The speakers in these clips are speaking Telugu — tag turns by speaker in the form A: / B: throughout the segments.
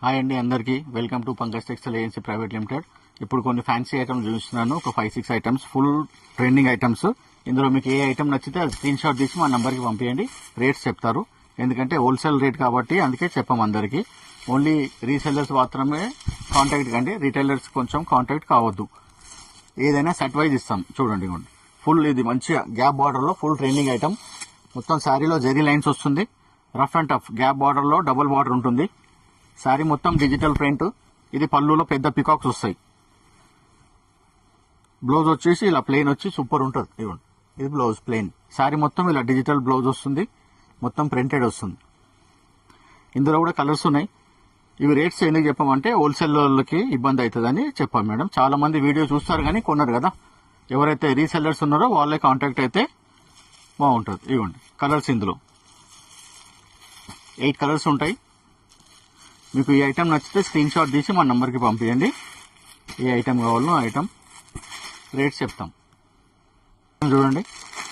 A: హాయ్ అండి, అందరికీ welcome to Pankaj textile agency private limited. ఇప్పుడు కొన్ని ఫ్యాన్సీ ఐటమ్స్ చూస్తున్నాను. ఒక 5-6 ఐటమ్స్, ఫుల్ ట్రెండింగ్ ఐటమ్స్. ఇందులో మీకు ఏ ఐటమ్ నచ్చితే అది స్క్రీన్ షాట్ తీసి మా నంబర్కి పంపించండి. రేట్స్ చెప్తారు, ఎందుకంటే హోల్సేల్ రేట్ కాబట్టి అందుకే చెప్పాం అందరికీ. ఓన్లీ రీసెల్లర్స్ మాత్రమే కాంటాక్ట్ కండి, రీటైలర్స్ కొంచెం కాంటాక్ట్ కావద్దు. ఏదైనా సెట్ వైజ్ ఇస్తాం. చూడండి, ఫుల్ ఇది మంచిగా గ్యాప్ బార్డర్లో ఫుల్ ట్రెండింగ్ ఐటమ్. మొత్తం శారీలో జరీ లైన్స్ వస్తుంది. రఫ్ అండ్ టఫ్ గ్యాప్ బార్డర్లో డబుల్ బార్డర్ ఉంటుంది. శారీ మొత్తం డిజిటల్ ప్రింట్. ఇది పళ్ళులో పెద్ద పికాక్స్ వస్తాయి. బ్లౌజ్ వచ్చేసి ఇలా ప్లెయిన్ వచ్చి సూపర్ ఉంటుంది. ఇవ్వండి, ఇది బ్లౌజ్ ప్లెయిన్. శారీ మొత్తం ఇలా డిజిటల్ బ్లౌజ్ వస్తుంది, మొత్తం ప్రింటెడ్ వస్తుంది. ఇందులో కూడా కలర్స్ ఉన్నాయి. ఇవి రేట్స్ ఎందుకు చెప్పామంటే హోల్సేల్ వాళ్ళకి ఇబ్బంది అవుతుందని చెప్పాం మేడం. చాలా మంది వీడియో చూస్తారు కానీ కొన్నారు కదా. ఎవరైతే రీసెల్లర్స్ ఉన్నారో వాళ్ళే కాంటాక్ట్ అయితే బాగుంటుంది. ఇవ్వండి కలర్స్, ఇందులో 8 కలర్స్ ఉంటాయి. మీకు ఈ ఐటమ్ నచ్చితే స్క్రీన్ షాట్ తీసి మా నంబర్కి పంపించండి. ఏ ఐటమ్ కావాలో ఆ ఐటమ్ రేట్స్ చెప్తాం. చూడండి,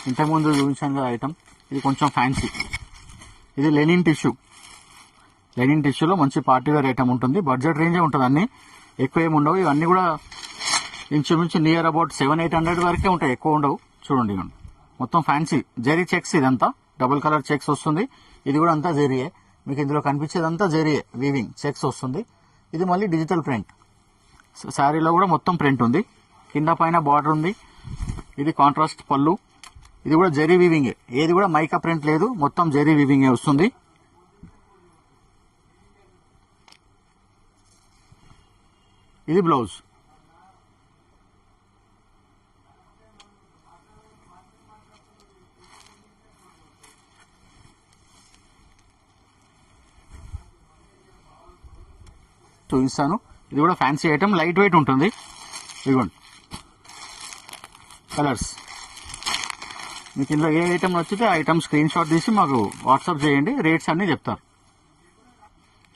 A: ఇంతకుముందు చూపించాను కదా ఐటమ్, ఇది కొంచెం ఫ్యాన్సీ. ఇది లెనిన్ టిష్యూ. లెనిన్ టిష్యూలో మంచి పార్టీవేర్ ఐటమ్ ఉంటుంది. బడ్జెట్ రేంజే ఉంటుంది, అన్ని ఎక్కువ ఏమి ఉండవు. ఇవన్నీ కూడా ఇంచుమించు నియర్ అబౌట్ 700-800 వరకే ఉంటాయి, ఎక్కువ ఉండవు. చూడండి, మొత్తం ఫ్యాన్సీ జరీ చెక్స్. ఇదంతా డబుల్ కలర్ చెక్స్ వస్తుంది. ఇది కూడా అంతా జరీయే. మీకు ఇందులో కనిపించేదంతా జరీయే, వీవింగ్ చెక్స్ వస్తుంది. ఇది మళ్ళీ డిజిటల్ ప్రింట్. శారీలో కూడా మొత్తం ప్రింట్ ఉంది. కింద పైన బార్డర్ ఉంది. ఇది కాంట్రాస్ట్ పళ్ళు. ఇది కూడా జరీ వీవింగే. ఏది కూడా మైకా ప్రింట్ లేదు, మొత్తం జరీ వీవింగే వస్తుంది. ఇది బ్లౌజ్. చూపిస్తాను. ఇది కూడా ఫ్యాన్సీ ఐటమ్, లైట్ వెయిట్ ఉంటుంది. ఇదిగోండి కలర్స్. మీకు ఇందులో ఏ ఐటమ్ నచ్చితే ఆ ఐటమ్ స్క్రీన్ షాట్ తీసి మాకు వాట్సాప్ చేయండి. రేట్స్ అన్నీ చెప్తారు.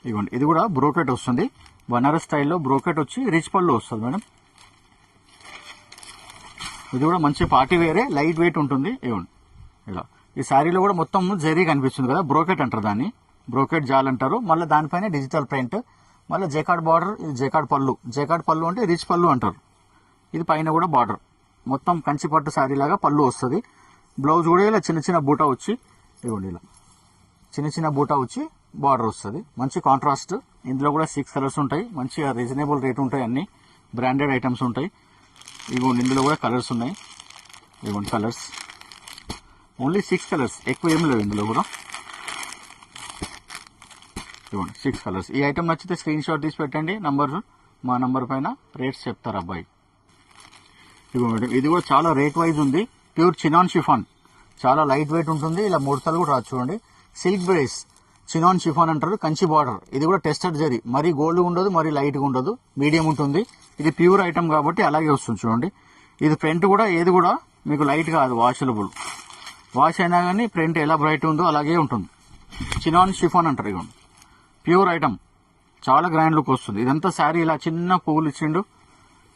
A: ఇదిగోండి, ఇది కూడా బ్రోకెట్ వస్తుంది. బనారస్ స్టైల్లో బ్రోకెట్ వచ్చి రిచ్ పళ్ళు వస్తుంది మేడం. ఇది కూడా మంచి పార్టీ వేరే, లైట్ వెయిట్ ఉంటుంది. ఇవ్వండి ఇలా. ఈ శారీలో కూడా మొత్తం జరీ కనిపిస్తుంది కదా, బ్రోకెట్ అంటారు దాన్ని. బ్రోకెట్ జాల్ అంటారు. మళ్ళీ దానిపైన డిజిటల్ ప్రింట్, మళ్ళీ జేకార్డ్ బార్డర్. ఇది జేకార్డ్ పళ్ళు. జేకార్డ్ పళ్ళు అంటే రిచ్ పళ్ళు అంటారు. ఇది పైన కూడా బార్డర్, మొత్తం కంచి పట్టు శారీ లాగా పళ్ళు వస్తుంది. బ్లౌజ్ కూడా ఇలా చిన్న చిన్న బూటా వచ్చి, ఇవ్వండి ఇలా చిన్న చిన్న బూటా వచ్చి బార్డర్ వస్తుంది. మంచి కాంట్రాస్ట్. ఇందులో కూడా 6 కలర్స్ ఉంటాయి. మంచిగా రీజనబుల్ రేట్ ఉంటాయి. అన్ని బ్రాండెడ్ ఐటమ్స్ ఉంటాయి. ఇవ్వండి, ఇందులో కూడా కలర్స్ ఉన్నాయి. ఇవ్వండి కలర్స్, ఓన్లీ 6 కలర్స్, ఎక్కువ ఏం లేవు ఇందులో కూడా. ఇవ్వండి 6 కలర్స్. ఈ ఐటమ్ నచ్చితే స్క్రీన్ షాట్ తీసి పెట్టండి. మా నంబర్ పైన రేట్స్ చెప్తారు అబ్బాయి. ఇవ్వండి, ఇది కూడా చాలా రేట్ వైజ్ ఉంది. ప్యూర్ చినాన్ షిఫాన్, చాలా లైట్ వెయిట్ ఉంటుంది. ఇలా ముడతలు కూడా రాదు. చూడండి, సిల్క్ బ్రేస్ చినాన్ షిఫాన్ అంటారు. కంచి బార్డర్. ఇది కూడా టెస్టెడ్ జరీ, మరీ గోల్డ్ ఉండదు, మరీ లైట్గా ఉండదు, మీడియం ఉంటుంది. ఇది ప్యూర్ ఐటమ్ కాబట్టి అలాగే వస్తుంది. చూడండి, ఇది ప్రింట్ కూడా ఏది కూడా మీకు లైట్ కాదు, వాషబుల్. వాష్ అయినా కానీ ప్రింట్ ఎలా బ్రైట్ ఉందో అలాగే ఉంటుంది. చినాన్ షిఫాన్ అంటారు. ఇవ్వండి ప్యూర్ ఐటమ్, చాలా గ్రాండ్ లుక్ వస్తుంది. ఇదంతా శారీ ఇలా చిన్న పువ్వులు ఇచ్చిండు,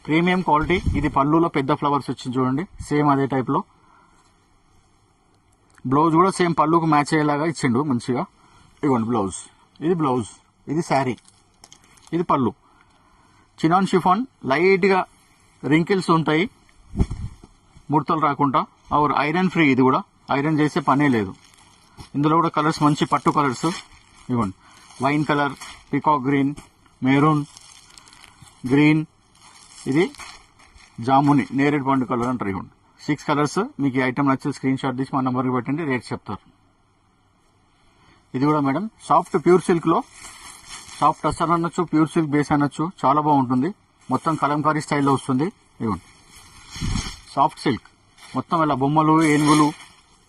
A: ప్రీమియం క్వాలిటీ. ఇది పళ్ళులో పెద్ద ఫ్లవర్స్ వచ్చింది చూడండి, సేమ్ అదే టైప్లో. బ్లౌజ్ కూడా సేమ్ పళ్ళుకు మ్యాచ్ అయ్యేలాగా ఇచ్చిండు మంచిగా. ఇవ్వండి బ్లౌజ్. ఇది బ్లౌజ్, ఇది శారీ, ఇది పళ్ళు. చినాన్ షిఫాన్, లైట్గా రింకిల్స్ ఉంటాయి, ముడతలు రాకుండా. Or iron free. ఇది కూడా ఐరన్ చేసే పనే లేదు. ఇందులో కూడా కలర్స్ మంచి పట్టు కలర్స్. ఇవ్వండి, wine colour, peacock green, maroon green, ఇది జాముని, నేరేడు పండు కలర్ అంటారు. ఇవ్వండి 6 కలర్స్. మీకు ఈ ఐటమ్ నచ్చి స్క్రీన్ షాట్ తీసి మా నెంబర్కి పెట్టండి, రేట్ చెప్తారు. ఇది కూడా మేడం సాఫ్ట్ ప్యూర్ సిల్క్లో, సాఫ్ట్ టస్సర్ అనొచ్చు, ప్యూర్ సిల్క్ బేస్ అనొచ్చు, చాలా బాగుంటుంది. మొత్తం కలంకారీ స్టైల్లో వస్తుంది. ఇవ్వండి సాఫ్ట్ సిల్క్, మొత్తం ఇలా బొమ్మలు, ఏనుగులు,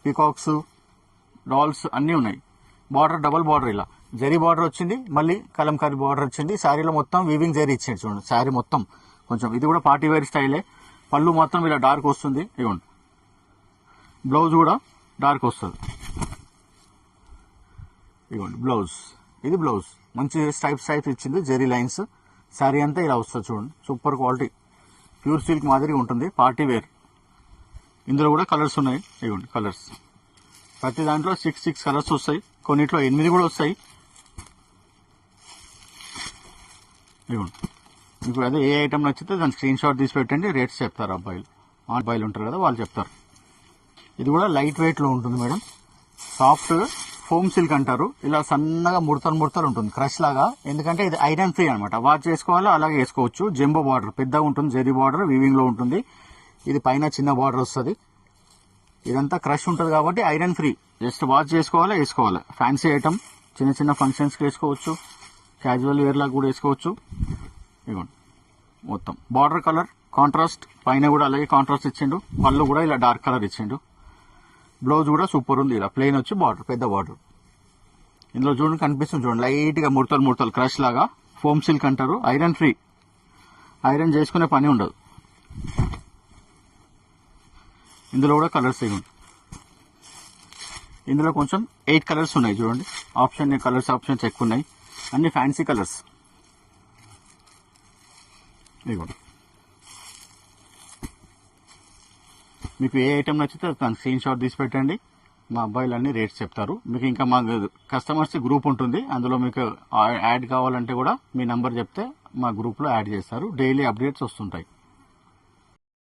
A: పికాక్స్, డాల్స్ అన్నీ ఉన్నాయి. బార్డర్ డబల్ బార్డర్, ఇలా జరీ బార్డర్ వచ్చింది, మళ్ళీ కలంకారీ బార్డర్ వచ్చింది. శారీలో మొత్తం వీవింగ్ జరీ ఇచ్చింది. చూడండి శారీ మొత్తం కొంచెం, ఇది కూడా పార్టీ వేర్ స్టైలే. పళ్ళు మొత్తం ఇలా డార్క్ వస్తుంది. ఇవ్వండి బ్లౌజ్ కూడా డార్క్ వస్తుంది. ఇవ్వండి బ్లౌజ్, ఇది బ్లౌజ్ మంచి స్టైప్స్ ఇచ్చింది, జరీ లైన్స్. శారీ అంతా ఇలా వస్తుంది. చూడండి సూపర్ క్వాలిటీ, ప్యూర్ సిల్క్ మాదిరి ఉంటుంది, పార్టీ వేర్. ఇందులో కూడా కలర్స్ ఉన్నాయి. ఇవ్వండి కలర్స్, ప్రతి దాంట్లో 6 కలర్స్ వస్తాయి. కొన్నిట్లో 8 కూడా వస్తాయి. ఇదిగోండి, మీకు అదే ఏ ఐటమ్ నచ్చితే దాని స్క్రీన్ షాట్ తీసి పెట్టండి, రేట్స్ చెప్తారు అబ్బాయిలు ఉంటారు కదా వాళ్ళు చెప్తారు. ఇది కూడా లైట్ వెయిట్లో ఉంటుంది మేడం, సాఫ్ట్ ఫోమ్ సిల్క్ అంటారు. ఇలా సన్నగా ముడతలు ఉంటుంది క్రష్ లాగా, ఎందుకంటే ఇది ఐరన్ ఫ్రీ అనమాట. వాచ్ చేసుకోవాలో అలాగే వేసుకోవచ్చు. జంబో బార్డర్ పెద్దగా ఉంటుంది, జరీ బార్డర్ వీవింగ్ లో ఉంటుంది. ఇది పైన చిన్న బార్డర్ వస్తుంది. ఇదంతా క్రష్ ఉంటుంది కాబట్టి ఐరన్ ఫ్రీ. జస్ట్ వాచ్ వేసుకోవాలి. ఫ్యాన్సీ ఐటమ్, చిన్న చిన్న ఫంక్షన్స్కి వేసుకోవచ్చు, క్యాజువల్ వేర్ లాగా కూడా వేసుకోవచ్చు. ఇదిగోండి మొత్తం బార్డర్ కలర్ కాంట్రాస్ట్, పైన కూడా అలాగే కాంట్రాస్ట్ ఇచ్చిండు. పళ్ళు కూడా ఇలా డార్క్ కలర్ ఇచ్చిండు. బ్లౌజ్ కూడా సూపర్ ఉంది, ఇలా ప్లెయిన్ వచ్చి బార్డర్ పెద్ద బార్డర్. ఇందులో చూడండి కనిపిస్తుంది, చూడండి లైట్ గా ముడతలు క్రష్ లాగా. ఫోమ్ సిల్క్ అంటారు, ఐరన్ ఫ్రీ, ఐరన్ చేసుకునే పని ఉండదు. ఇందులో కూడా కలర్స్ ఇవ్వండి. ఇందులో కొంచెం 8 కలర్స్ ఉన్నాయి చూడండి. కలర్స్ ఆప్షన్స్ ఎక్కువ ఉన్నాయి, అన్ని ఫ్యాన్సీ కలర్స్. ఇదిగోండి, మీకు ఏ ఐటమ్ నచ్చితే దాని స్క్రీన్ షాట్ తీసి పెట్టండి. మా అబ్బాయిలు అన్ని రేట్స్ చెప్తారు. మీకు ఇంకా మా కస్టమర్స్ గ్రూప్ ఉంటుంది, అందులో మీకు యాడ్ కావాలంటే కూడా మీ నంబర్ చెప్తే మా గ్రూప్లో యాడ్ చేస్తారు. డైలీ అప్డేట్స్ వస్తుంటాయి.